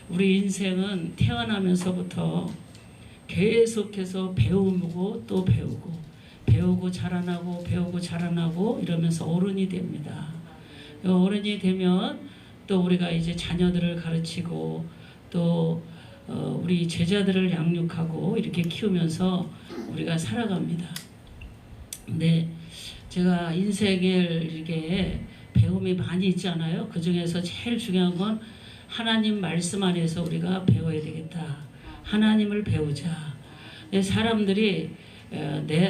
우리 인생은 태어나면서부터 계속해서 배우고 또 배우고 자라나고 이러면서 어른이 됩니다. 어른이 되면 또 우리가 이제 자녀들을 가르치고 또 우리 제자들을 양육하고 이렇게 키우면서 우리가 살아갑니다. 근데 제가 인생에 이렇게 배움이 많이 있잖아요. 그 중에서 제일 중요한 건 하나님 말씀 안에서 우리가 배워야 되겠다. 하나님을 배우자. 사람들이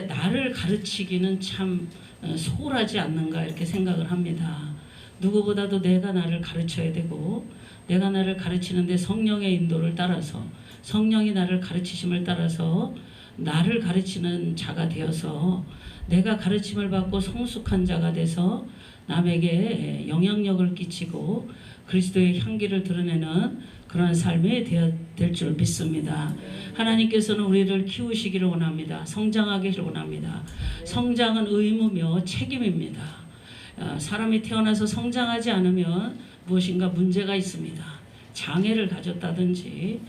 나를 가르치기는 참 소홀하지 않는가 이렇게 생각을 합니다. 누구보다도 내가 나를 가르쳐야 되고 내가 나를 가르치는데 성령의 인도를 따라서 성령이 나를 가르치심을 따라서 나를 가르치는 자가 되어서 내가 가르침을 받고 성숙한 자가 돼서 남에게 영향력을 끼치고 그리스도의 향기를 드러내는 그런 삶이 될 줄 믿습니다. 하나님께서는 우리를 키우시기를 원합니다. 성장하기를 원합니다. 성장은 의무며 책임입니다. 사람이 태어나서 성장하지 않으면 무엇인가 문제가 있습니다. 장애를 가졌다든지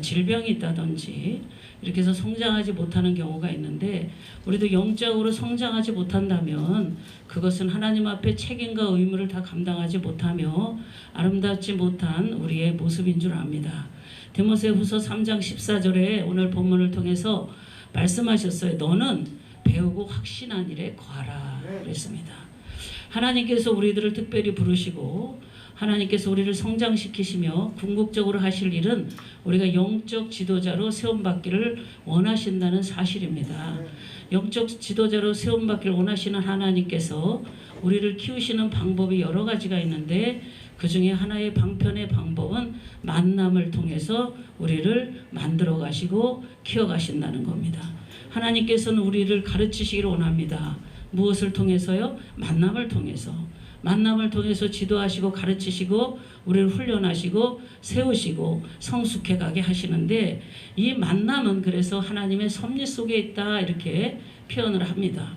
질병이 있다든지 이렇게 해서 성장하지 못하는 경우가 있는데 우리도 영적으로 성장하지 못한다면 그것은 하나님 앞에 책임과 의무를 다 감당하지 못하며 아름답지 못한 우리의 모습인 줄 압니다. 디모데후서 3장 14절에 오늘 본문을 통해서 말씀하셨어요. 너는 배우고 확신한 일에 거하라 그랬습니다. 하나님께서 우리들을 특별히 부르시고 하나님께서 우리를 성장시키시며 궁극적으로 하실 일은 우리가 영적 지도자로 세움받기를 원하신다는 사실입니다. 영적 지도자로 세움받기를 원하시는 하나님께서 우리를 키우시는 방법이 여러 가지가 있는데 그 중에 하나의 방편의 방법은 만남을 통해서 우리를 만들어 가시고 키워 가신다는 겁니다. 하나님께서는 우리를 가르치시기를 원합니다. 무엇을 통해서요? 만남을 통해서 지도하시고 가르치시고 우리를 훈련하시고 세우시고 성숙해 가게 하시는데 이 만남은 그래서 하나님의 섭리 속에 있다 이렇게 표현을 합니다.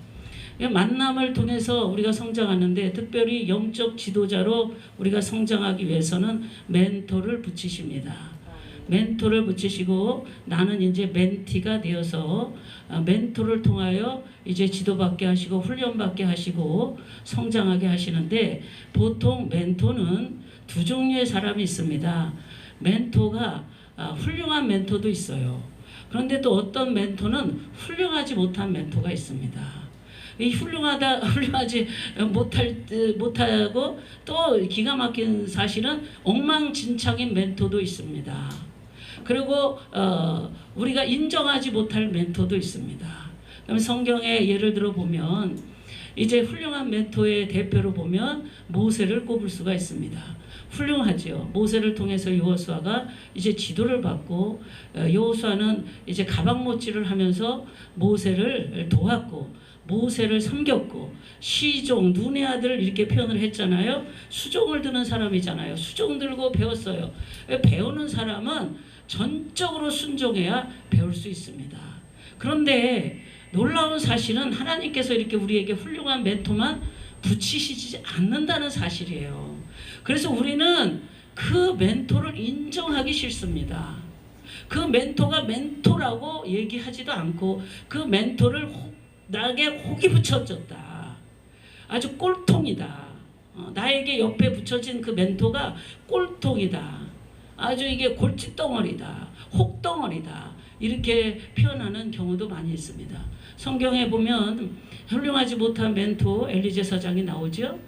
만남을 통해서 우리가 성장하는데 특별히 영적 지도자로 우리가 성장하기 위해서는 멘토를 붙이십니다. 멘토를 붙이시고 나는 이제 멘티가 되어서 멘토를 통하여 이제 지도받게 하시고 훈련받게 하시고 성장하게 하시는데 보통 멘토는 두 종류의 사람이 있습니다. 멘토가 훌륭한 멘토도 있어요. 그런데 또 어떤 멘토는 훌륭하지 못한 멘토가 있습니다. 이 훌륭하지 못하고 또 기가 막힌 사실은 엉망진창인 멘토도 있습니다. 그리고 우리가 인정하지 못할 멘토도 있습니다. 그럼 성경에 예를 들어 보면 이제 훌륭한 멘토의 대표로 보면 모세를 꼽을 수가 있습니다. 훌륭하죠. 모세를 통해서 여호수아가 이제 지도를 받고 여호수아는 이제 가방못질을 하면서 모세를 도왔고 모세를 섬겼고 시종 눈의 아들 이렇게 표현을 했잖아요. 수종을 드는 사람이잖아요. 수종 들고 배웠어요. 배우는 사람은 전적으로 순종해야 배울 수 있습니다. 그런데 놀라운 사실은 하나님께서 이렇게 우리에게 훌륭한 멘토만 붙이시지 않는다는 사실이에요. 그래서 우리는 그 멘토를 인정하기 싫습니다. 그 멘토가 멘토라고 얘기하지도 않고 그 멘토를 나에게 혹이 붙여졌다. 아주 꼴통이다. 나에게 옆에 붙여진 그 멘토가 꼴통이다. 아주 이게 골칫덩어리다. 혹덩어리다. 이렇게 표현하는 경우도 많이 있습니다. 성경에 보면 훌륭하지 못한 멘토 엘리 제사장이 나오죠.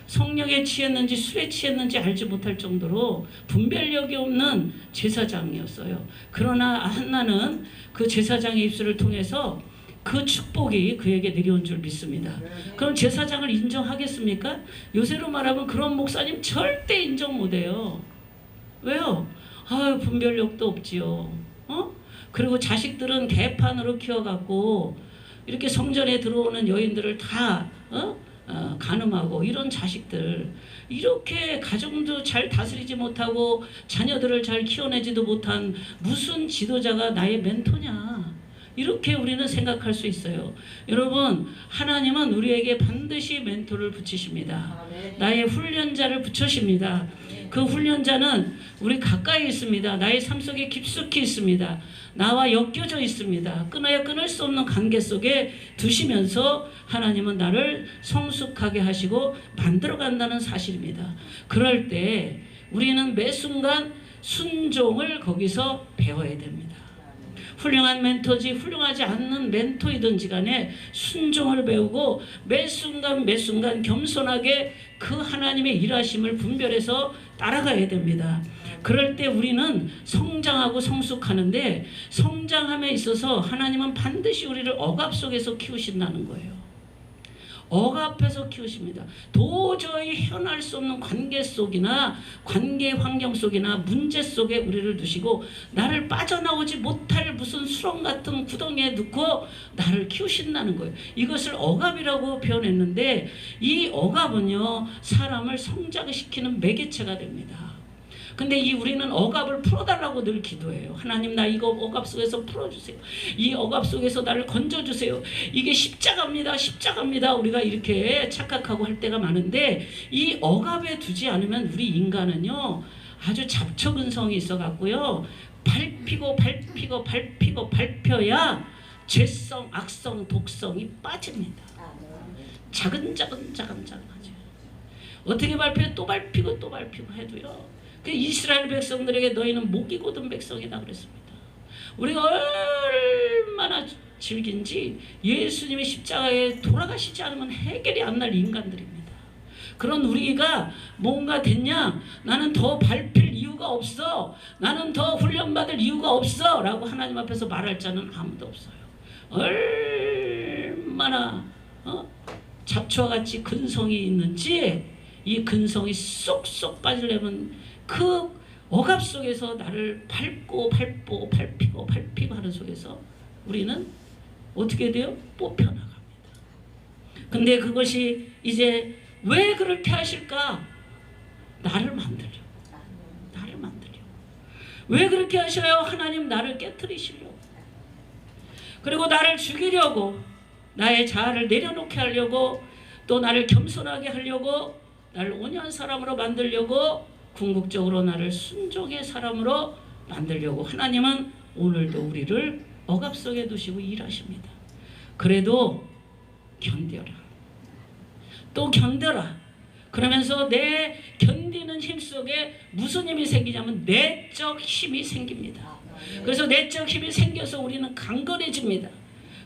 성령에 취했는지 술에 취했는지 알지 못할 정도로 분별력이 없는 제사장이었어요. 그러나 한나는 그 제사장의 입술을 통해서 그 축복이 그에게 내려온 줄 믿습니다. 그럼 제사장을 인정하겠습니까? 요새로 말하면 그런 목사님 절대 인정 못해요. 왜요? 분별력도 없지요. 그리고 자식들은 개판으로 키워갖고 이렇게 성전에 들어오는 여인들을 다 간음하고 이런 자식들 이렇게 가정도 잘 다스리지 못하고 자녀들을 잘 키워내지도 못한 무슨 지도자가 나의 멘토냐 이렇게 우리는 생각할 수 있어요. 여러분 하나님은 우리에게 반드시 멘토를 붙이십니다. 나의 훈련자를 붙여십니다. 그 훈련자는 우리 가까이 있습니다. 나의 삶 속에 깊숙이 있습니다. 나와 엮여져 있습니다. 끊어야 끊을 수 없는 관계 속에 두시면서 하나님은 나를 성숙하게 하시고 만들어 간다는 사실입니다. 그럴 때 우리는 매 순간 순종을 거기서 배워야 됩니다. 훌륭한 멘토지 훌륭하지 않는 멘토이든지 간에 순종을 배우고 매 순간 매 순간 겸손하게 그 하나님의 일하심을 분별해서 따라가야 됩니다. 그럴 때 우리는 성장하고 성숙하는데 성장함에 있어서 하나님은 반드시 우리를 억압 속에서 키우신다는 거예요. 억압해서 키우십니다. 도저히 헤어날 수 없는 관계 속이나 관계 환경 속이나 문제 속에 우리를 두시고 나를 빠져나오지 못할 무슨 수렁 같은 구덩이에 넣고 나를 키우신다는 거예요. 이것을 억압이라고 표현했는데 이 억압은요 사람을 성장시키는 매개체가 됩니다. 근데 우리는 억압을 풀어달라고 늘 기도해요. 하나님 나 이거 억압 속에서 풀어주세요. 이 억압 속에서 나를 건져주세요. 이게 십자가입니다. 십자가입니다. 우리가 이렇게 착각하고 할 때가 많은데 이 억압에 두지 않으면 우리 인간은요 아주 잡초근성이 있어 갖고요 밟히고 밟혀야 죄성, 악성, 독성이 빠집니다. 자근자근하죠. 어떻게 밟혀요? 또 밟히고 또 밟히고 해도요. 그 이스라엘 백성들에게 너희는 목이 곧은 백성이다 그랬습니다. 우리가 얼마나 즐긴지 예수님의 십자가에 돌아가시지 않으면 해결이 안 날 인간들입니다. 그런 우리가 뭔가 됐냐? 나는 더 밟힐 이유가 없어. 나는 더 훈련받을 이유가 없어. 라고 하나님 앞에서 말할 자는 아무도 없어요. 얼마나 잡초와 같이 근성이 있는지 이 근성이 쏙쏙 빠지려면 그 억압 속에서 나를 밟히고 하는 속에서 우리는 어떻게 돼요? 뽑혀나갑니다. 근데 그것이 이제 왜 그렇게 하실까? 나를 만들려고. 왜 그렇게 하셔요? 하나님 나를 깨트리시려고. 그리고 나를 죽이려고, 나의 자아를 내려놓게 하려고, 또 나를 겸손하게 하려고, 나를 온유한 사람으로 만들려고, 궁극적으로 나를 순종의 사람으로 만들려고 하나님은 오늘도 우리를 억압 속에 두시고 일하십니다. 그래도 견뎌라. 또 견뎌라. 그러면서 내 견디는 힘 속에 무슨 힘이 생기냐면 내적 힘이 생깁니다. 그래서 내적 힘이 생겨서 우리는 강건해집니다.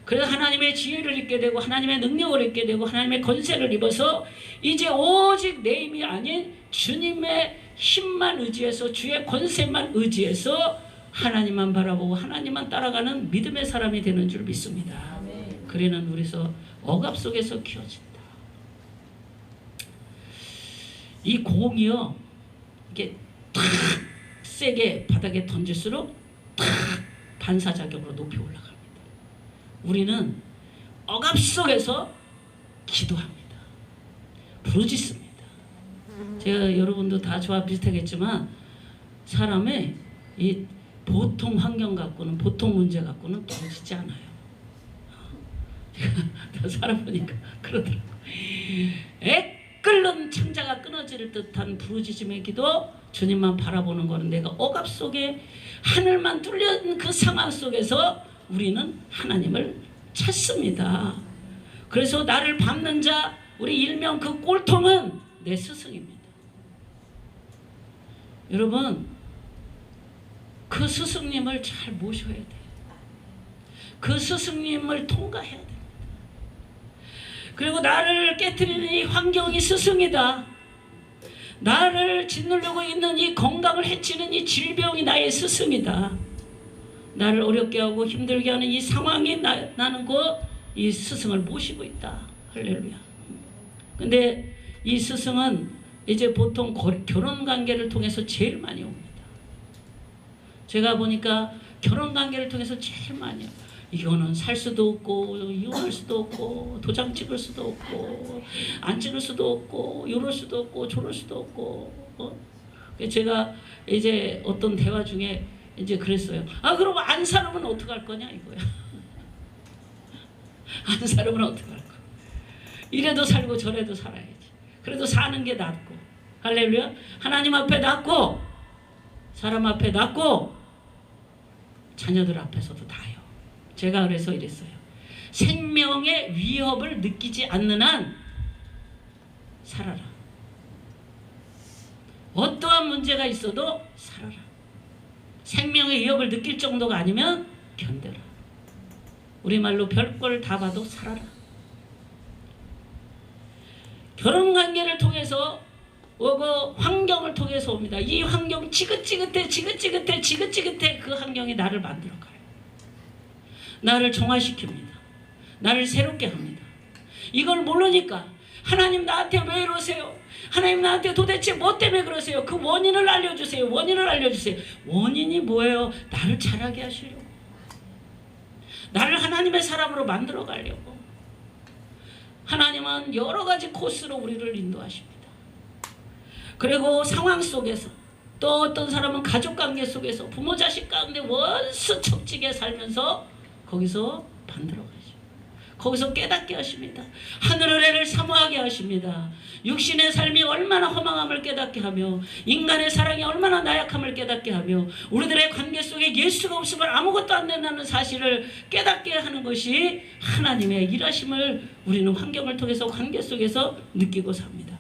그래서 하나님의 지혜를 입게 되고 하나님의 능력을 입게 되고 하나님의 권세를 입어서 이제 오직 내 힘이 아닌 주님의 힘만 의지해서 주의 권세만 의지해서 하나님만 바라보고 하나님만 따라가는 믿음의 사람이 되는 줄 믿습니다. 그래는 우리서 억압 속에서 키워진다. 이 공이요 이게 탁 세게 바닥에 던질수록 탁 반사작용으로 높이 올라갑니다. 우리는 억압 속에서 기도합니다. 부르짖습니다. 제가 여러분도 다 저와 비슷하겠지만 사람의 이 보통 환경 갖고는 보통 문제 갖고는 부르짖지 않아요. 제가 살아보니까 그러더라고요. 끓는 창자가 끊어질 듯한 부르짖음의 기도, 주님만 바라보는 거는 내가 억압 속에 하늘만 뚫린 그 상황 속에서 우리는 하나님을 찾습니다. 그래서 나를 밟는 자, 우리 일명 그 꼴통은 내 스승입니다. 여러분, 그 스승님을 잘 모셔야 돼요. 그 스승님을 통과해야 됩니다. 그리고 나를 깨트리는 이 환경이 스승이다. 나를 짓누르고 있는 이 건강을 해치는 이 질병이 나의 스승이다. 나를 어렵게 하고 힘들게 하는 이 상황이 나는 이 스승을 모시고 있다. 할렐루야. 근데 이 스승은 이제 보통 결혼관계를 통해서 제일 많이 옵니다. 제가 보니까 결혼관계를 통해서 제일 많이 와요. 이거는 살 수도 없고 이혼할 수도 없고 도장 찍을 수도 없고 안 찍을 수도 없고 이럴 수도 없고 저럴 수도 없고 제가 이제 어떤 대화 중에 이제 그랬어요. 그럼 안 살면 어떡할 거냐 이거야. 안 살면 어떡할 거야. 이래도 살고 저래도 살아야지. 그래도 사는 게 낫고 할렐루야. 하나님 앞에 낫고 사람 앞에 낫고 자녀들 앞에서도 다요. 제가 그래서 이랬어요. 생명의 위협을 느끼지 않는 한 살아라. 어떠한 문제가 있어도 살아라. 생명의 위협을 느낄 정도가 아니면 견뎌라. 우리말로 별걸 다 봐도 살아라. 결혼관계를 통해서 오고 환경을 통해서 옵니다. 이 환경 지긋지긋해 그 환경이 나를 만들어가요. 나를 정화시킵니다. 나를 새롭게 합니다. 이걸 모르니까 하나님 나한테 왜 이러세요? 하나님 나한테 도대체 뭐 때문에 그러세요? 그 원인을 알려주세요. 원인을 알려주세요. 원인이 뭐예요? 나를 자라게 하시려고. 나를 하나님의 사람으로 만들어 가려고. 하나님은 여러 가지 코스로 우리를 인도하십니다. 그리고 상황 속에서 또 어떤 사람은 가족관계 속에서 부모 자식 가운데 원수 척지게 살면서 거기서 만들어가죠. 거기서 깨닫게 하십니다. 하늘을 애를 사모하게 하십니다. 육신의 삶이 얼마나 허망함을 깨닫게 하며 인간의 사랑이 얼마나 나약함을 깨닫게 하며 우리들의 관계 속에 예수가 없으면 아무것도 안 된다는 사실을 깨닫게 하는 것이 하나님의 일하심을 우리는 환경을 통해서 관계 속에서 느끼고 삽니다.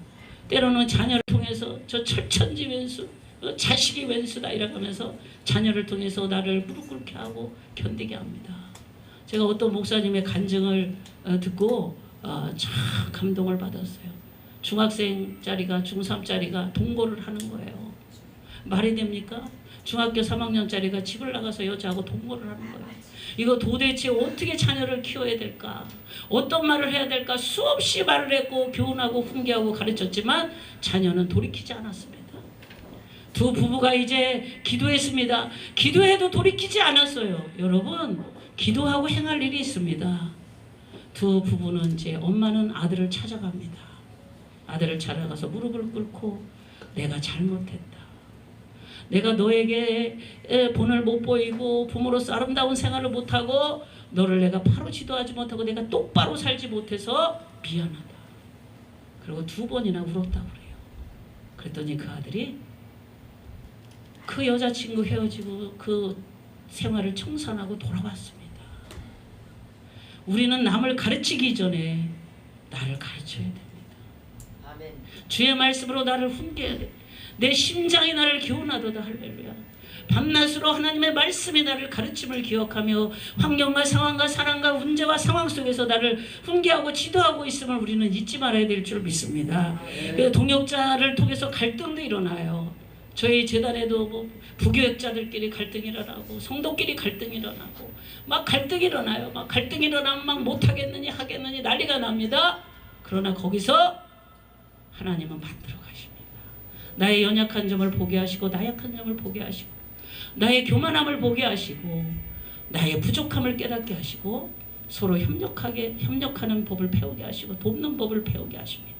때로는 자녀를 통해서 저 철천지 왼수 자식이 왼수다 이러면서 자녀를 통해서 나를 무릎 꿇게 하고 견디게 합니다. 제가 어떤 목사님의 간증을 듣고 참 감동을 받았어요. 중학생짜리가 중3짜리가 동거를 하는 거예요. 말이 됩니까? 중학교 3학년짜리가 집을 나가서 여자하고 동거를 하는 거예요. 이거 도대체 어떻게 자녀를 키워야 될까? 어떤 말을 해야 될까? 수없이 말을 했고 교훈하고 훈계하고 가르쳤지만 자녀는 돌이키지 않았습니다. 두 부부가 이제 기도했습니다. 기도해도 돌이키지 않았어요. 여러분, 기도하고 행할 일이 있습니다. 두 부부는 이제 엄마는 아들을 찾아갑니다. 아들을 찾아가서 무릎을 꿇고 내가 잘못했다. 내가 너에게 본을 못 보이고 부모로서 아름다운 생활을 못하고 너를 내가 바로 지도하지 못하고 내가 똑바로 살지 못해서 미안하다. 그리고 2번이나 울었다고 그래요. 그랬더니 그 아들이 그 여자친구 헤어지고 그 생활을 청산하고 돌아왔습니다. 우리는 남을 가르치기 전에 나를 가르쳐야 됩니다. 아멘. 주의 말씀으로 나를 훈계해야 돼. 내 심장이 나를 교훈하도다. 할렐루야. 밤낮으로 하나님의 말씀이 나를 가르침을 기억하며 환경과 상황과 사랑과 문제와 상황 속에서 나를 훈계하고 지도하고 있음을 우리는 잊지 말아야 될 줄 믿습니다. 동역자를 통해서 갈등도 일어나요. 저희 재단에도 뭐 부교역자들끼리 갈등이 일어나고 성도끼리 갈등이 일어나고 막 갈등이 일어나요. 막 갈등이 일어나면 막 못하겠느니 하겠느니 난리가 납니다. 그러나 거기서 하나님은 만들어 가십니다. 나의 연약한 점을 보게 하시고 나약한 점을 보게 하시고 나의 교만함을 보게 하시고 나의 부족함을 깨닫게 하시고 서로 협력하는 법을 배우게 하시고 돕는 법을 배우게 하십니다.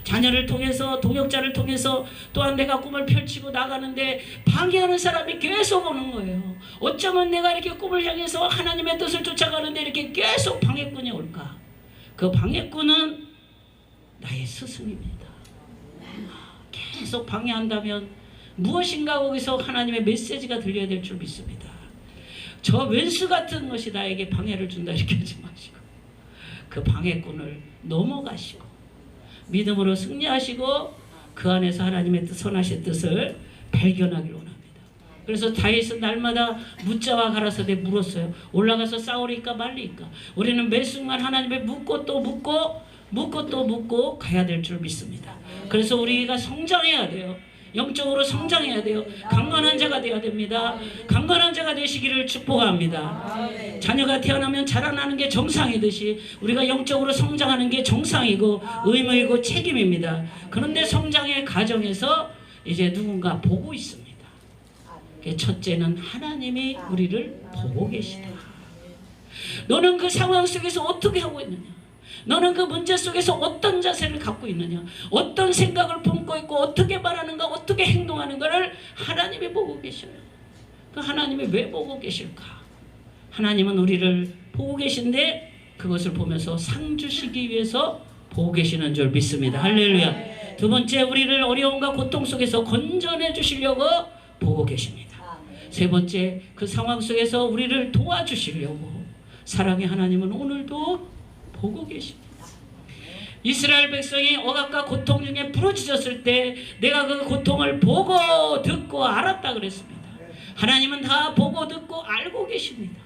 자녀를 통해서 동역자를 통해서 또한 내가 꿈을 펼치고 나가는데 방해하는 사람이 계속 오는 거예요. 어쩌면 내가 이렇게 꿈을 향해서 하나님의 뜻을 쫓아가는데 이렇게 계속 방해꾼이 올까? 그 방해꾼은 나의 스승입니다. 계속 방해한다면 무엇인가 거기서 하나님의 메시지가 들려야 될 줄 믿습니다. 저 왼수 같은 것이 나에게 방해를 준다 이렇게 하지 마시고 그 방해꾼을 넘어가시고 믿음으로 승리하시고 그 안에서 하나님의 선하신 뜻을 발견하기를 원합니다. 그래서 다윗은 날마다 묻자와 가라사대 물었어요. 올라가서 싸우리까 말리까. 우리는 매 순간 하나님의 묻고 또 묻고 가야 될 줄 믿습니다. 그래서 우리가 성장해야 돼요. 영적으로 성장해야 돼요. 강건한 자가 되어야 됩니다. 강건한 자가 되시기를 축복합니다. 자녀가 태어나면 자라나는 게 정상이듯이 우리가 영적으로 성장하는 게 정상이고 의무이고 책임입니다. 그런데 성장의 과정에서 이제 누군가 보고 있습니다. 첫째는 하나님이 우리를 보고 계시다. 너는 그 상황 속에서 어떻게 하고 있느냐? 너는 그 문제 속에서 어떤 자세를 갖고 있느냐? 어떤 생각을 품고 있고 어떻게 말하는가 어떻게 행동하는가를 하나님이 보고 계셔요. 그 하나님이 왜 보고 계실까? 하나님은 우리를 보고 계신데 그것을 보면서 상 주시기 위해서 보고 계시는 줄 믿습니다. 할렐루야. 두 번째, 우리를 어려움과 고통 속에서 건져내 주시려고 보고 계십니다. 세 번째, 그 상황 속에서 우리를 도와주시려고 사랑의 하나님은 오늘도 보고 계십니다. 이스라엘 백성이 억압과 고통 중에 부르짖었을 때 내가 그 고통을 보고 듣고 알았다 그랬습니다. 하나님은 다 보고 듣고 알고 계십니다.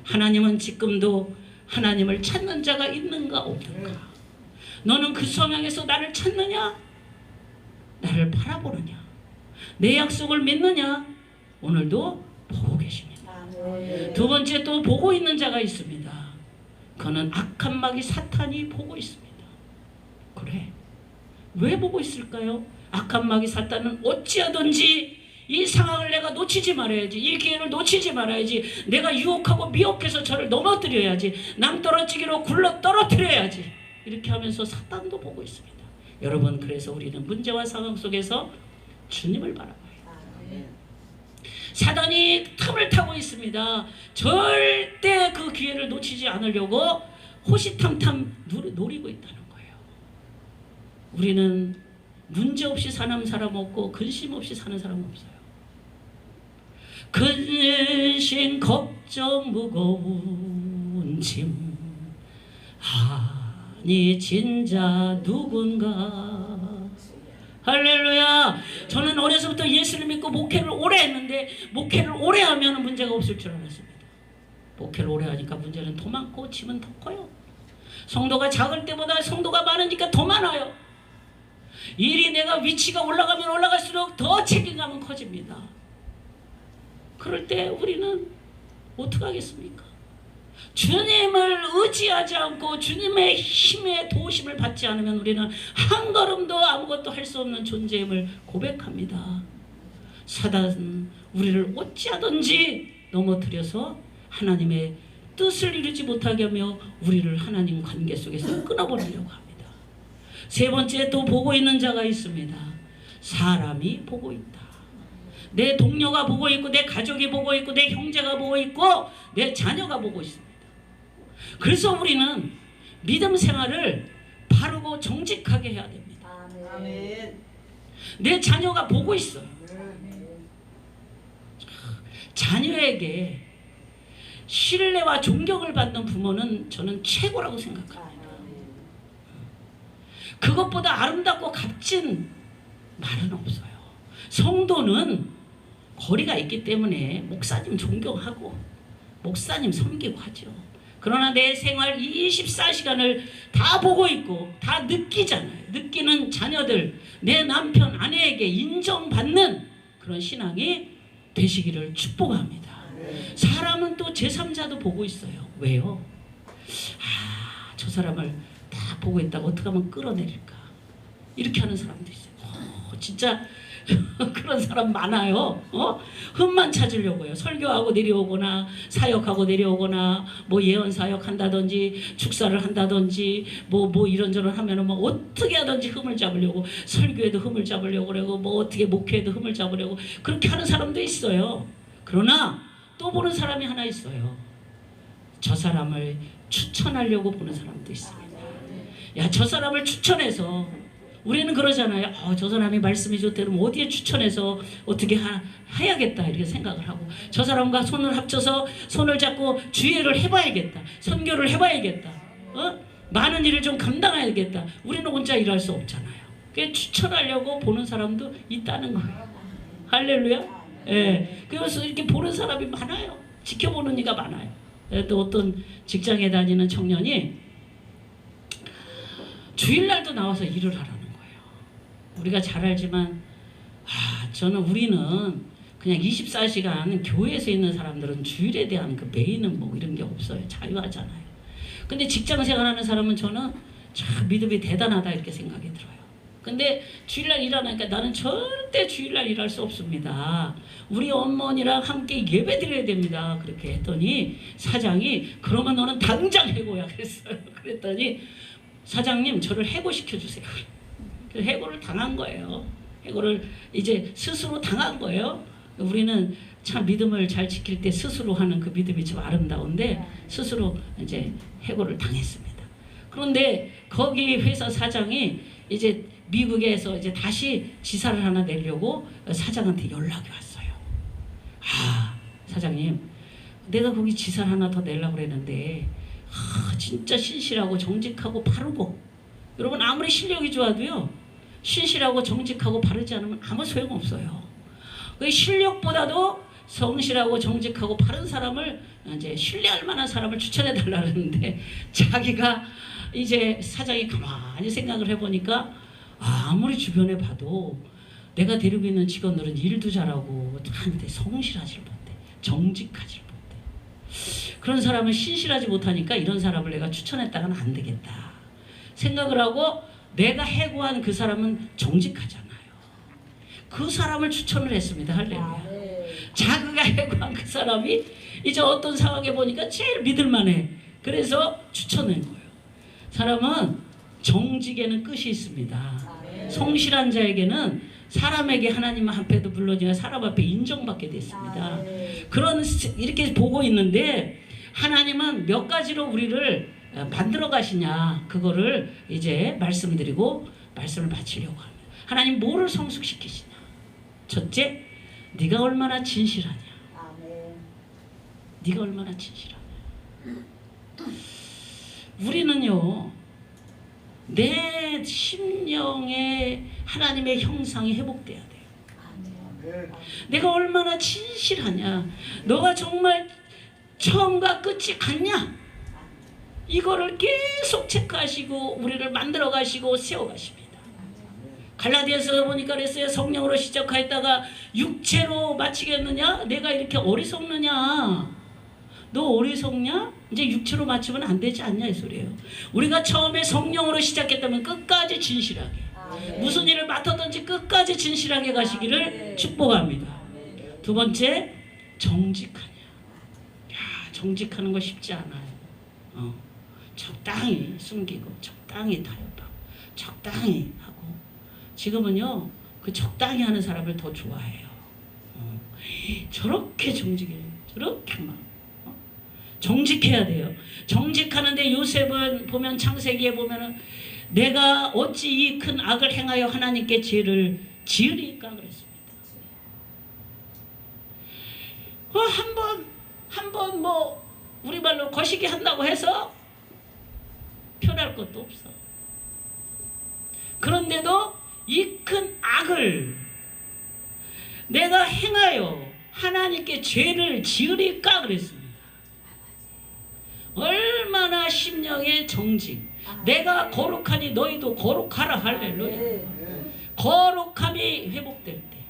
하나님은 지금도 하나님을 찾는 자가 있는가 없는가? 너는 그 성향에서 나를 찾느냐? 나를 바라보느냐? 내 약속을 믿느냐? 오늘도 보고 계십니다. 두 번째, 또 보고 있는 자가 있습니다. 그는 악한 마귀 사탄이 보고 있습니다. 그래, 왜 보고 있을까요? 악한 마귀 사탄은 어찌하든지 이 상황을 내가 놓치지 말아야지, 이 기회를 놓치지 말아야지, 내가 유혹하고 미혹해서 저를 넘어뜨려야지, 낭떠러지기로 굴러 떨어뜨려야지, 이렇게 하면서 사탄도 보고 있습니다. 여러분, 그래서 우리는 문제와 상황 속에서 주님을 바라봐요. 사단이 틈을 타고 있습니다. 절대 그 기회를 놓치지 않으려고 호시탐탐 노리고 있다는 거예요. 우리는 문제 없이 사는 사람 없고 근심 없이 사는 사람 없어요. 근심 걱정 무거운 짐 아니 진짜 누군가. 할렐루야. 저는 어려서부터 예수를 믿고 목회를 오래 했는데 목회를 오래 하면 문제가 없을 줄 알았습니다. 목회를 오래 하니까 문제는 더 많고 짐은 더 커요. 성도가 작을 때보다 성도가 많으니까 더 많아요. 일이 내가 위치가 올라가면 올라갈수록 더 책임감은 커집니다. 그럴 때 우리는 어떻게 하겠습니까? 주님을 의지하지 않고 주님의 힘의 도우심을 받지 않으면 우리는 한 걸음도 아무것도 할 수 없는 존재임을 고백합니다. 사단은 우리를 어찌하든지 넘어뜨려서 하나님의 뜻을 이루지 못하게 하며 우리를 하나님 관계 속에서 끊어버리려고 합니다. 세 번째, 또 보고 있는 자가 있습니다. 사람이 보고 있다. 내 동료가 보고 있고 내 가족이 보고 있고 내 형제가 보고 있고 내 자녀가 보고 있습니다. 그래서 우리는 믿음 생활을 바르고 정직하게 해야 됩니다. 아멘. 내 자녀가 보고 있어요. 자녀에게 신뢰와 존경을 받는 부모는 저는 최고라고 생각합니다. 그것보다 아름답고 값진 말은 없어요. 성도는 거리가 있기 때문에 목사님 존경하고 목사님 섬기고 하죠. 그러나 내 생활 24시간을 다 보고 있고 다 느끼잖아요. 느끼는 자녀들, 내 남편, 아내에게 인정받는 그런 신앙이 되시기를 축복합니다. 사람은 또 제3자도 보고 있어요. 왜요? 저 사람을 다 보고 있다고 어떻게 하면 끌어내릴까? 이렇게 하는 사람도 있어요. 진짜 그런 사람 많아요. 흠만 찾으려고요. 설교하고 내려오거나 사역하고 내려오거나 뭐 예언 사역 한다든지 축사를 한다든지 뭐 이런저런 하면은 뭐 어떻게 하든지 흠을 잡으려고, 설교에도 흠을 잡으려고 그러고 뭐 어떻게 목회에도 흠을 잡으려고 그렇게 하는 사람도 있어요. 그러나 또 보는 사람이 하나 있어요. 저 사람을 추천하려고 보는 사람도 있습니다. 야, 저 사람을 추천해서, 우리는 그러잖아요. 저 사람이 말씀이 좋대 그럼 어디에 추천해서 어떻게 해야겠다 이렇게 생각을 하고, 저 사람과 손을 합쳐서 손을 잡고 주의를 해봐야겠다, 선교를 해봐야겠다, 많은 일을 좀 감당해야겠다. 우리는 혼자 일할 수 없잖아요. 그게 추천하려고 보는 사람도 있다는 거예요. 할렐루야. 예. 그래서 이렇게 보는 사람이 많아요. 지켜보는 이가 많아요. 또 어떤 직장에 다니는 청년이 주일날도 나와서 일을 하라는 거예요. 우리가 잘 알지만 우리는 그냥 24시간 교회에서 있는 사람들은 주일에 대한 그 메인은 뭐 이런 게 없어요. 자유하잖아요. 근데 직장 생활하는 사람은 저는 참 믿음이 대단하다 이렇게 생각이 들어요. 근데 주일날 일하니까 나는 절대 주일날 일할 수 없습니다. 우리 어머니랑 함께 예배 드려야 됩니다. 그렇게 했더니 사장이 그러면 너는 당장 해고야 그랬어요. 그랬더니 사장님 저를 해고시켜 주세요. 해고를 당한 거예요. 해고를 이제 스스로 당한 거예요. 우리는 참 믿음을 잘 지킬 때 스스로 하는 그 믿음이 참 아름다운데 스스로 이제 해고를 당했습니다. 그런데 거기 회사 사장이 이제 미국에서 이제 다시 지사를 하나 내려고 사장한테 연락이 왔어요. 아, 사장님, 내가 거기 지사를 하나 더 내려고 그랬는데 진짜 신실하고 정직하고 바르고, 여러분 아무리 실력이 좋아도요, 신실하고 정직하고 바르지 않으면 아무 소용없어요. 그 실력보다도 성실하고 정직하고 바른 사람을, 이제 신뢰할 만한 사람을 추천해 달라는데, 자기가 이제 사장이 가만히 생각을 해보니까 아무리 주변에 봐도 내가 데리고 있는 직원들은 일도 잘하고 하는데 성실하지 못해, 정직하지 못해. 그런 사람은 신실하지 못하니까 이런 사람을 내가 추천했다가는 안 되겠다 생각을 하고, 내가 해고한 그 사람은 정직하잖아요. 그 사람을 추천을 했습니다. 할렐루야. 자기가 해고한 그 사람이 이제 어떤 상황에 보니까 제일 믿을만해. 그래서 추천한 거예요. 사람은 정직에는 끝이 있습니다. 성실한 자에게는 사람에게 하나님 앞에도 물론이야 사람 앞에 인정받게 됐습니다. 그런 이렇게 보고 있는데, 하나님은 몇 가지로 우리를 만들어 가시냐, 그거를 이제 말씀드리고 말씀을 마치려고 합니다. 하나님 뭐를 성숙시키시냐? 첫째, 네가 얼마나 진실하냐. 네가 얼마나 진실하냐. 우리는요, 내 심령에 하나님의 형상이 회복돼야 돼요. 내가 얼마나 진실하냐, 너가 정말 처음과 끝이 같냐, 이거를 계속 체크하시고 우리를 만들어 가시고 세워 가십니다. 갈라디아서 보니까 그랬어요. 성령으로 시작하였다가 육체로 마치겠느냐? 내가 이렇게 어리석느냐? 너 어리석냐? 이제 육체로 맞추면 안 되지 않냐, 이 소리예요. 우리가 처음에 성령으로 시작했다면 끝까지 진실하게, 무슨 일을 맡았든지 끝까지 진실하게 가시기를 축복합니다. 두 번째, 정직하냐. 야, 정직하는 거 쉽지 않아요. 적당히 숨기고 적당히 타협하고 적당히 하고, 지금은요 그 적당히 하는 사람을 더 좋아해요. 저렇게 정직해요. 저렇게 막 정직해야 돼요. 정직하는데 요셉은 보면 창세기에 보면은 내가 어찌 이 큰 악을 행하여 하나님께 죄를 지으리까 그랬습니다. 한번 뭐 우리 말로 거시기 한다고 해서 편할 것도 없어. 그런데도 이 큰 악을 내가 행하여 하나님께 죄를 지으리까 그랬습니다. 얼마나 심령의 정직. 내가 거룩하니 너희도 거룩하라. 할렐루야. 거룩함이 회복될 때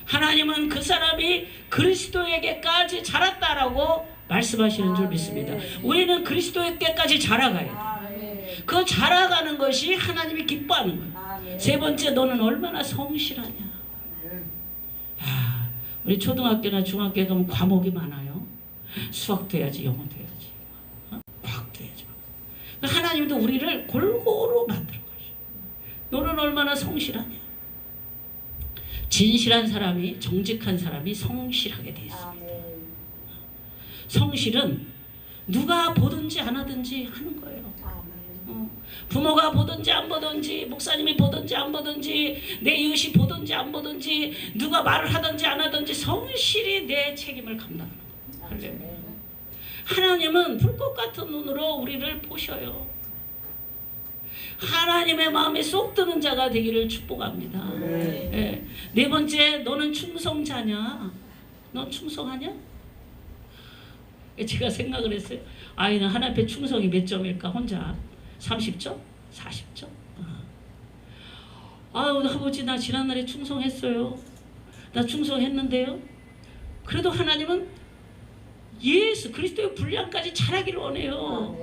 하나님은 그 사람이 그리스도에게까지 자랐다라고 말씀하시는 줄 믿습니다. 우리는 그리스도에게까지 자라가야 돼. 그 자라가는 것이 하나님이 기뻐하는 거예요. 세 번째, 너는 얼마나 성실하냐. 야, 우리 초등학교나 중학교에 가면 과목이 많아요. 수학도 해야지, 영어도 해야지, 과학도 해야지. 하나님도 우리를 골고루 만들어 가셔. 너는 얼마나 성실하냐. 진실한 사람이, 정직한 사람이 성실하게 되어 있습니다. 성실은 누가 보든지 안 하든지 하는 거예요. 부모가 보든지 안 보든지, 목사님이 보든지 안 보든지, 내 이웃이 보든지 안 보든지, 누가 말을 하든지 안 하든지 성실히 내 책임을 감당하는 겁니다. 할렐루야. 하나님은 불꽃 같은 눈으로 우리를 보셔요. 하나님의 마음에 쏙 드는 자가 되기를 축복합니다. 네. 네 번째, 너는 충성자냐? 넌 충성하냐? 제가 생각을 했어요. 아이는 하나님 앞에 충성이 몇 점일까? 혼자 30점? 40점? 아버지 나 지난날에 충성했어요. 나 충성했는데요. 그래도 하나님은 예수 그리스도의 분량까지 자라기를 원해요.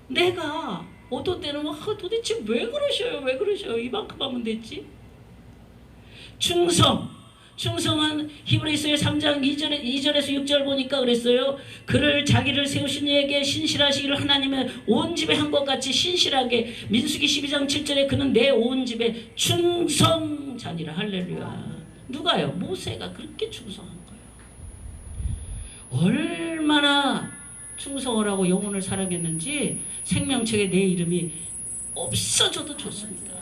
내가 어떤 때는 도대체 왜 그러셔요? 왜 그러셔요? 이만큼 하면 됐지? 충성은 히브리서의 3장 2절에서 6절 보니까 그랬어요. 그를 자기를 세우신 이에게 신실하시기를 하나님의 온 집에 한 것 같이 신실하게. 민수기 12장 7절에 그는 내 온 집에 충성자니라. 할렐루야. 누가요? 모세가 그렇게 충성한 거예요. 얼마나 충성을 하고 영혼을 사랑했는지 생명책에 내 이름이 없어져도 좋습니다.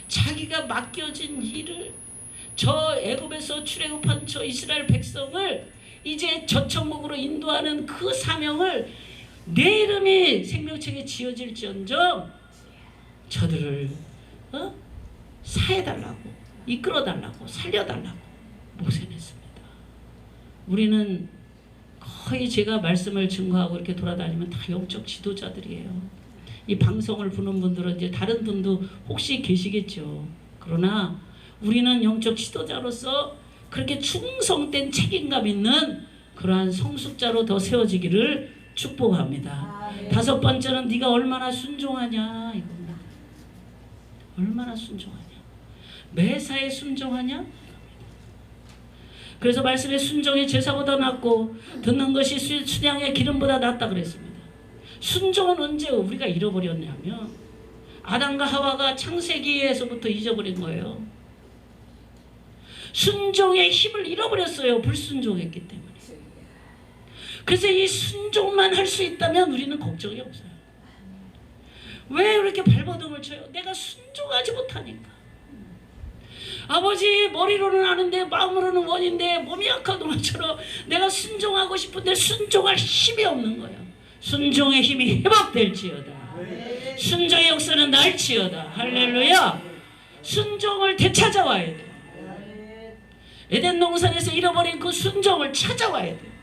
자기가 맡겨진 일을, 저 애굽에서 출애굽한 저 이스라엘 백성을 이제 저 천국으로 인도하는 그 사명을 내 이름이 생명책에 지어질지언정 저들을 사해달라고, 이끌어달라고, 살려달라고 모세냈습니다. 우리는 거의 제가 말씀을 증거하고 이렇게 돌아다니면 다 영적 지도자들이에요. 이 방송을 보는 분들은 이제 다른 분도 혹시 계시겠죠. 그러나 우리는 영적 지도자로서 그렇게 충성된 책임감 있는 그러한 성숙자로 더 세워지기를 축복합니다. 다섯 번째는 네가 얼마나 순종하냐 이겁니다. 얼마나 순종하냐. 매사에 순종하냐. 그래서 말씀에 순종이 제사보다 낫고 듣는 것이 순양의 기름보다 낫다 그랬습니다. 순종은 언제 우리가 잃어버렸냐면 아담과 하와가 창세기에서부터 잊어버린 거예요. 순종의 힘을 잃어버렸어요. 불순종했기 때문에. 그래서 이 순종만 할 수 있다면 우리는 걱정이 없어요. 왜 이렇게 발버둥을 쳐요? 내가 순종하지 못하니까. 아버지 머리로는 아는데 마음으로는 원인데 몸이 약한 동화처럼 내가 순종하고 싶은데 순종할 힘이 없는 거예요. 순종의 힘이 회복될지어다. 순종의 역사는 날지어다. 할렐루야. 순종을 되찾아와야 돼요. 에덴 동산에서 잃어버린 그 순종을 찾아와야 돼요.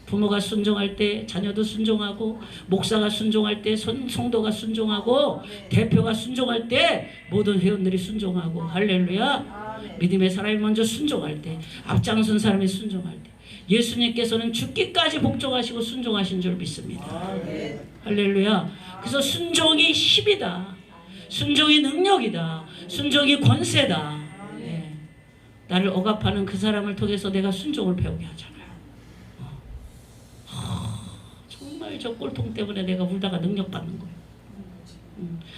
부모가 순종할 때 자녀도 순종하고, 목사가 순종할 때 성도가 순종하고, 대표가 순종할 때 모든 회원들이 순종하고. 할렐루야. 믿음의 사람이 먼저 순종할 때, 앞장선 사람이 순종할 때, 예수님께서는 죽기까지 복종하시고 순종하신 줄 믿습니다. 할렐루야. 그래서 순종이 힘이다. 순종이 능력이다. 순종이 권세다. 네. 나를 억압하는 그 사람을 통해서 내가 순종을 배우게 하잖아요. 정말 저 꼴통 때문에 내가 울다가 능력받는 거예요.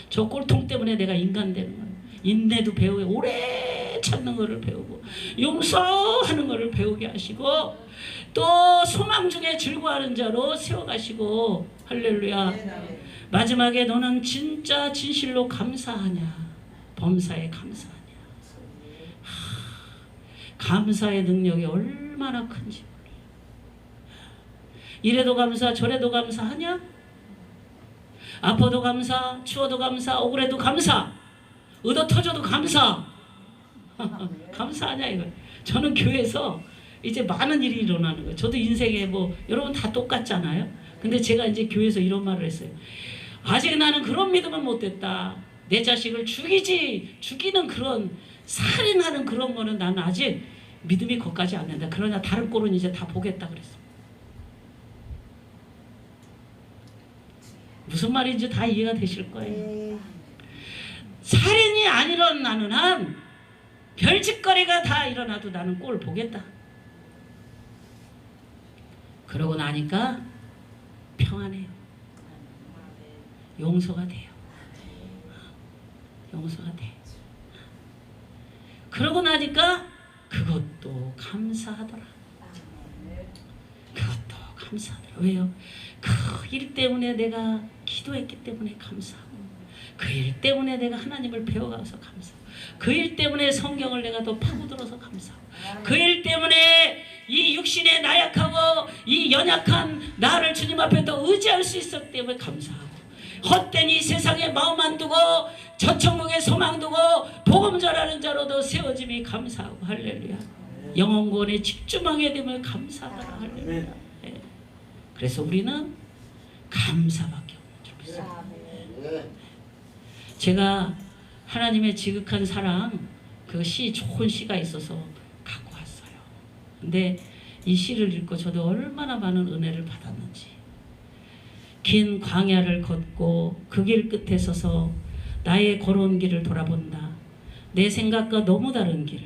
저 꼴통 때문에 내가 인간 되는 거예요. 인내도 배우고, 오래 참는 거를 배우고, 용서하는 거를 배우게 하시고, 또 소망 중에 즐거워하는 자로 세워가시고. 할렐루야. 마지막에 너는 진짜 진실로 감사하냐, 범사에 감사하냐. 감사의 능력이 얼마나 큰지. 이래도 감사 저래도 감사하냐? 아파도 감사, 추워도 감사, 억울해도 감사, 얻어 터져도 감사. 감사하냐 이거. 저는 교회에서 이제 많은 일이 일어나는 거예요. 저도 인생에 뭐 여러분 다 똑같잖아요. 근데 제가 이제 교회에서 이런 말을 했어요. 아직 나는 그런 믿음은 못됐다. 내 자식을 죽이는 그런 살인하는 그런 거는 나는 아직 믿음이 거기까지 안 된다. 그러나 다른 꼴은 이제 다 보겠다 그랬어. 무슨 말인지 다 이해가 되실 거예요. 살인이 안 일어나는 한 별짓거리가 다 일어나도 나는 꼴 보겠다. 그러고 나니까 평안해요. 용서가 돼요. 용서가 돼. 그러고 나니까 그것도 감사하더라. 그것도 감사하더라. 왜요? 그 일 때문에 내가 기도했기 때문에 감사하고, 그 일 때문에 내가 하나님을 배워가서 감사하고, 그 일 때문에 성경을 내가 더 파고들어서 감사하고, 그 일 때문에 이 육신의 나약하고 이 연약한 나를 주님 앞에 더 의지할 수 있었기 때문에 감사하고, 헛된 이 세상에 마음 안 두고 저 천국에 소망 두고 복음 전하는 자로도 세워짐이 감사하고. 할렐루야. 영혼구원에 집중하게 되면 감사하더라. 할렐루야. 네. 그래서 우리는 감사밖에 없는 줄 믿습니다. 제가 하나님의 지극한 사랑, 그 시, 좋은 시가 있어서 갖고 왔어요. 근데 이 시를 읽고 저도 얼마나 많은 은혜를 받았는지. 긴 광야를 걷고 그 길 끝에 서서 나의 걸어온 길을 돌아본다. 내 생각과 너무 다른 길.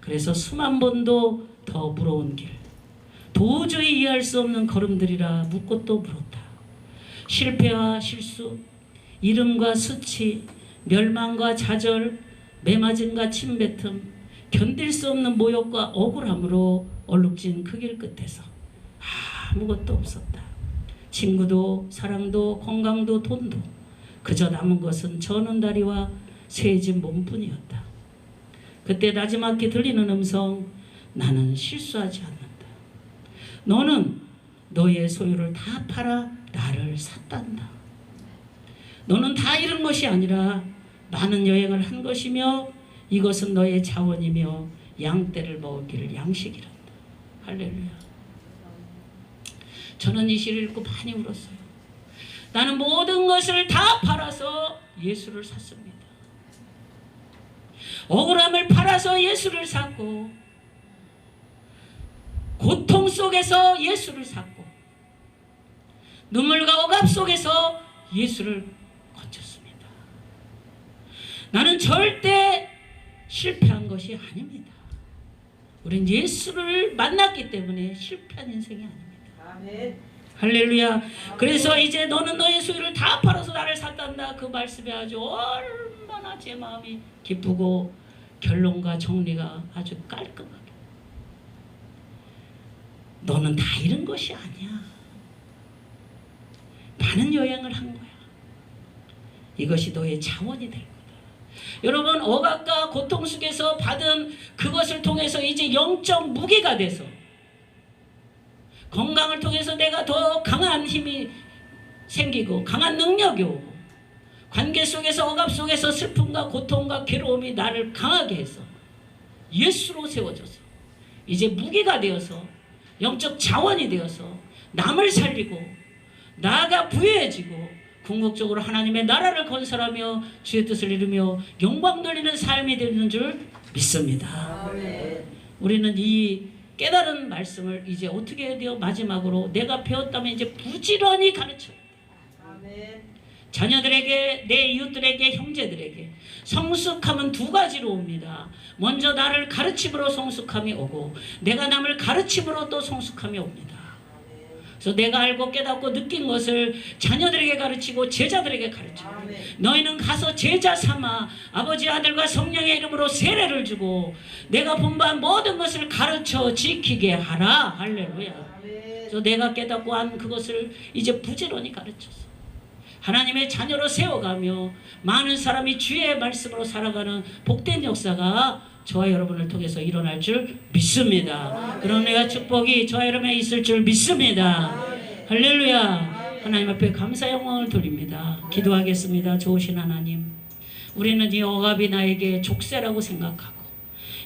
그래서 수만 번도 더 물어온 길. 도저히 이해할 수 없는 걸음들이라 묻고 또 물었다. 실패와 실수, 이름과 수치, 멸망과 좌절, 매맞음과 침뱉음, 견딜 수 없는 모욕과 억울함으로 얼룩진 그 길 끝에서 아무것도 없었다. 친구도 사랑도 건강도 돈도 그저 남은 것은 저는 다리와 세진 몸뿐이었다. 그때 나지막히 들리는 음성, 나는 실수하지 않는다. 너는 너의 소유를 다 팔아 나를 샀단다. 너는 다 잃은 것이 아니라 많은 여행을 한 것이며 이것은 너의 자원이며 양떼를 먹을 길을 양식이란다. 할렐루야. 저는 이 시를 읽고 많이 울었어요. 나는 모든 것을 다 팔아서 예수를 샀습니다. 억울함을 팔아서 예수를 샀고, 고통 속에서 예수를 샀고, 눈물과 억압 속에서 예수를 거쳤습니다. 나는 절대 실패한 것이 아닙니다. 우린 예수를 만났기 때문에 실패한 인생이 아닙니다. 아멘. 할렐루야. 그래서 이제 너는 너의 소유를 다 팔아서 나를 샀단다. 그 말씀이 아주 얼마나 제 마음이 기쁘고 결론과 정리가 아주 깔끔하게. 너는 다 잃은 것이 아니야. 많은 여행을 한 거야. 이것이 너의 자원이 될 거다. 여러분, 억압과 고통 속에서 받은 그것을 통해서 이제 영적 무기가 돼서, 건강을 통해서 내가 더 강한 힘이 생기고 강한 능력이 오고, 관계 속에서 억압 속에서 슬픔과 고통과 괴로움이 나를 강하게 해서 예수로 세워져서 이제 무기가 되어서 영적 자원이 되어서 남을 살리고 나가 부유해지고 궁극적으로 하나님의 나라를 건설하며 주의 뜻을 이루며 영광 돌리는 삶이 되는 줄 믿습니다. 아멘. 우리는 이 깨달은 말씀을 이제 어떻게 해야 돼요? 마지막으로 내가 배웠다면 이제 부지런히 가르쳐야 돼요. 아멘. 자녀들에게, 내 이웃들에게, 형제들에게 성숙함은 두 가지로 옵니다. 먼저 나를 가르침으로 성숙함이 오고, 내가 남을 가르침으로 또 성숙함이 옵니다. 그래서 내가 알고 깨닫고 느낀 것을 자녀들에게 가르치고 제자들에게 가르쳐. 너희는 가서 제자 삼아 아버지, 아들과 성령의 이름으로 세례를 주고 내가 본받은 모든 것을 가르쳐 지키게 하라. 할렐루야. 그래서 내가 깨닫고 한 그것을 이제 부지런히 가르쳤어. 하나님의 자녀로 세워가며 많은 사람이 주의 말씀으로 살아가는 복된 역사가 저와 여러분을 통해서 일어날 줄 믿습니다. 그런 내가 축복이 저와 여러분에 있을 줄 믿습니다. 할렐루야. 하나님 앞에 감사 영광을 돌립니다. 기도하겠습니다. 좋으신 하나님, 우리는 이 억압이 나에게 족쇄라고 생각하고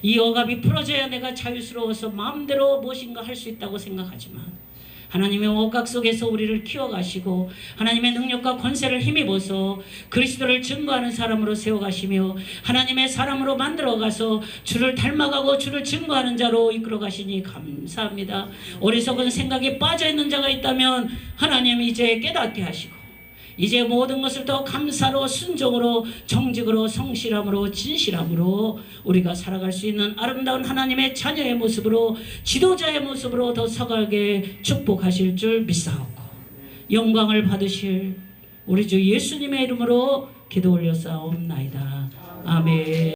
이 억압이 풀어져야 내가 자유스러워서 마음대로 무엇인가 할 수 있다고 생각하지만, 하나님의 억압 속에서 우리를 키워가시고 하나님의 능력과 권세를 힘입어서 그리스도를 증거하는 사람으로 세워가시며 하나님의 사람으로 만들어가서 주를 닮아가고 주를 증거하는 자로 이끌어가시니 감사합니다. 어리석은 생각에 빠져있는 자가 있다면 하나님 이제 깨닫게 하시고, 이제 모든 것을 더 감사로, 순종으로, 정직으로, 성실함으로, 진실함으로 우리가 살아갈 수 있는 아름다운 하나님의 자녀의 모습으로, 지도자의 모습으로 더 서가게 축복하실 줄 믿사옵고, 영광을 받으실 우리 주 예수님의 이름으로 기도 올려싸옵나이다. 아멘.